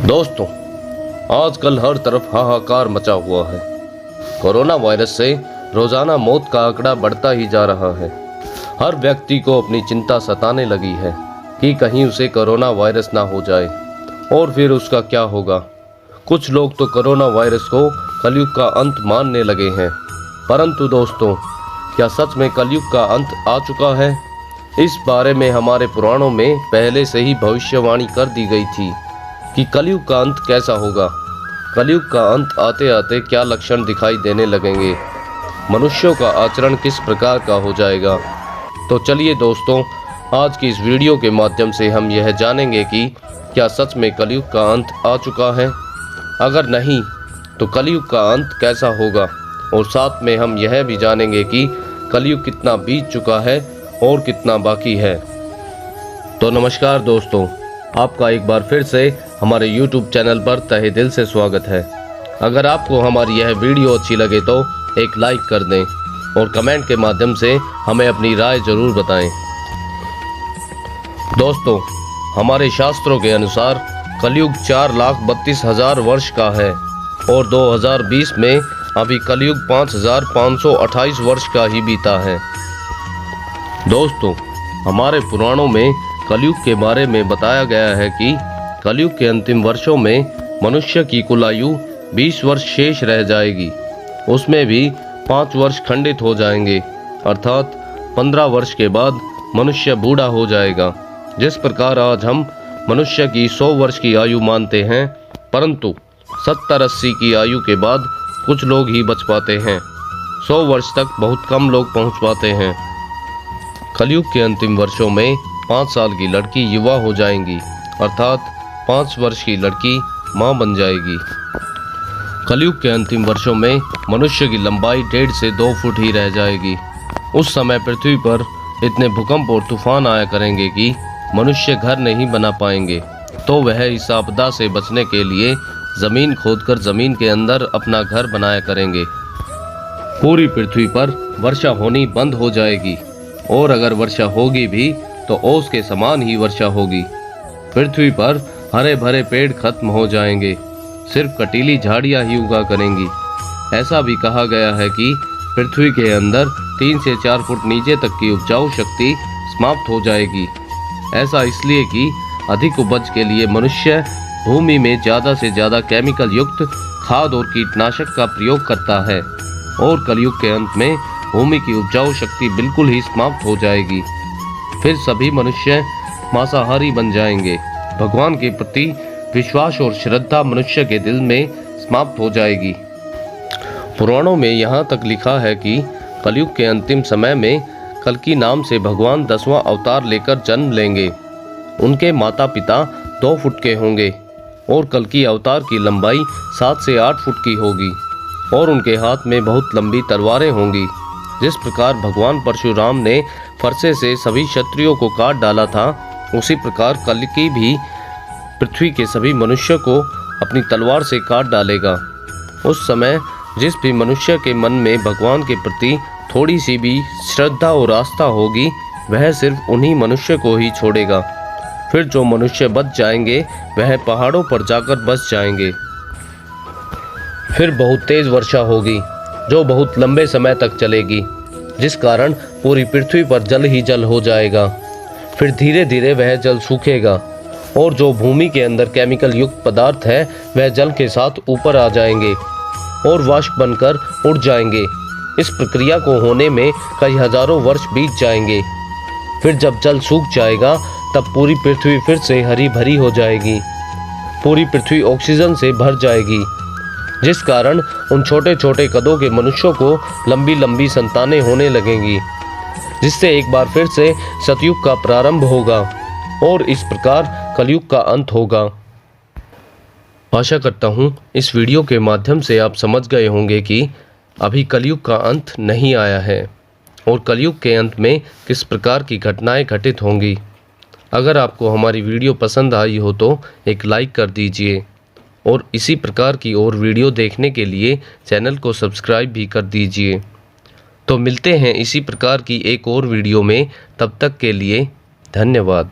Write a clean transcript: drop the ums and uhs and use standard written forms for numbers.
दोस्तों, आजकल हर तरफ हाहाकार मचा हुआ है। कोरोना वायरस से रोजाना मौत का आंकड़ा बढ़ता ही जा रहा है। हर व्यक्ति को अपनी चिंता सताने लगी है कि कहीं उसे कोरोना वायरस ना हो जाए और फिर उसका क्या होगा। कुछ लोग तो कोरोना वायरस को कलयुग का अंत मानने लगे हैं। परंतु दोस्तों, क्या सच में कलयुग का अंत आ चुका है? इस बारे में हमारे पुराणों में पहले से ही भविष्यवाणी कर दी गई थी कि कलयुग का अंत कैसा होगा। कलयुग का अंत आते आते क्या लक्षण दिखाई देने लगेंगे, मनुष्यों का आचरण किस प्रकार का हो जाएगा। तो चलिए दोस्तों, आज की इस वीडियो के माध्यम से हम यह जानेंगे कि क्या सच में कलयुग का अंत आ चुका है। अगर नहीं तो कलयुग का अंत कैसा होगा, और साथ में हम यह भी जानेंगे कि कलयुग कितना बीत चुका है और कितना बाकी है। तो नमस्कार दोस्तों, आपका एक बार फिर से हमारे YouTube चैनल पर तहे दिल से स्वागत है। अगर आपको हमारी यह वीडियो अच्छी लगे तो एक लाइक कर दें और कमेंट के माध्यम से हमें अपनी राय जरूर बताएं। दोस्तों, हमारे शास्त्रों के अनुसार कलयुग 4,32,000 वर्ष का है और 2020 में अभी कलयुग 5,528 वर्ष का ही बीता है। दोस्तों, हमारे पुराणों में कलयुग के बारे में बताया गया है कि कलयुग के अंतिम वर्षों में मनुष्य की कुल आयु 20 वर्ष शेष रह जाएगी। उसमें भी 5 वर्ष खंडित हो जाएंगे, अर्थात 15 वर्ष के बाद मनुष्य बूढ़ा हो जाएगा। जिस प्रकार आज हम मनुष्य की 100 वर्ष की आयु मानते हैं, परंतु 70-80 की आयु के बाद कुछ लोग ही बच पाते हैं। 100 वर्ष तक बहुत कम लोग पहुंच पाते हैं। कलयुग के अंतिम वर्षों में 5 साल की लड़की युवा हो जाएंगी, अर्थात 5 वर्ष की लड़की माँ बन जाएगी। कलयुग के अंतिम वर्षों में मनुष्य की लंबाई 1.5 से 2 फुट ही रह जाएगी। उस समय पृथ्वी पर इतने भूकंप और तूफान आया करेंगे कि मनुष्य घर नहीं बना पाएंगे। तो वह इस आपदा से बचने के लिए जमीन खोदकर जमीन के अंदर अपना घर बनाया करेंगे। पूरी पृथ्वी पर वर्षा होनी बंद हो जाएगी, और अगर वर्षा होगी भी तो ओस के समान ही वर्षा होगी। पृथ्वी पर हरे भरे पेड़ खत्म हो जाएंगे, सिर्फ कटीली झाड़ियां ही उगा करेंगी। ऐसा भी कहा गया है कि पृथ्वी के अंदर 3 से 4 फुट नीचे तक की उपजाऊ शक्ति समाप्त हो जाएगी। ऐसा इसलिए कि अधिक उपज के लिए मनुष्य भूमि में ज़्यादा से ज़्यादा केमिकल युक्त खाद और कीटनाशक का प्रयोग करता है, और कलयुग के अंत में भूमि की उपजाऊ शक्ति बिल्कुल ही समाप्त हो जाएगी। फिर सभी मनुष्य मांसाहारी बन जाएंगे। भगवान के प्रति विश्वास और श्रद्धा मनुष्य के दिल में समाप्त हो जाएगी। पुराणों में यहाँ तक लिखा है कि कलयुग के अंतिम समय में कल्कि नाम से भगवान 10वां अवतार लेकर जन्म लेंगे। उनके माता पिता 2 फुट के होंगे और कल्कि अवतार की लंबाई 7 से 8 फुट की होगी, और उनके हाथ में बहुत लंबी तलवारें होंगी। जिस प्रकार भगवान परशुराम ने फरसे से सभी क्षत्रियों को काट डाला था, उसी प्रकार कल्कि भी पृथ्वी के सभी मनुष्यों को अपनी तलवार से काट डालेगा। उस समय जिस भी मनुष्य के मन में भगवान के प्रति थोड़ी सी भी श्रद्धा और आस्था होगी, वह सिर्फ उन्हीं मनुष्य को ही छोड़ेगा। फिर जो मनुष्य बच जाएंगे वह पहाड़ों पर जाकर बस जाएंगे। फिर बहुत तेज वर्षा होगी जो बहुत लंबे समय तक चलेगी, जिस कारण पूरी पृथ्वी पर जल ही जल हो जाएगा। फिर धीरे धीरे वह जल सूखेगा, और जो भूमि के अंदर केमिकल युक्त पदार्थ है वह जल के साथ ऊपर आ जाएंगे और वाष्प बनकर उड़ जाएंगे। इस प्रक्रिया को होने में कई हजारों वर्ष बीत जाएंगे। फिर जब जल सूख जाएगा तब पूरी पृथ्वी फिर से हरी भरी हो जाएगी। पूरी पृथ्वी ऑक्सीजन से भर जाएगी, जिस कारण उन छोटे छोटे कदों के मनुष्यों को लंबी लंबी संतानें होने लगेंगी, जिससे एक बार फिर से सतयुग का प्रारंभ होगा और इस प्रकार कलयुग का अंत होगा। आशा करता हूँ इस वीडियो के माध्यम से आप समझ गए होंगे कि अभी कलयुग का अंत नहीं आया है और कलयुग के अंत में किस प्रकार की घटनाएं घटित होंगी। अगर आपको हमारी वीडियो पसंद आई हो तो एक लाइक कर दीजिए, और इसी प्रकार की और वीडियो देखने के लिए चैनल को सब्सक्राइब भी कर दीजिए। तो मिलते हैं इसी प्रकार की एक और वीडियो में, तब तक के लिए धन्यवाद।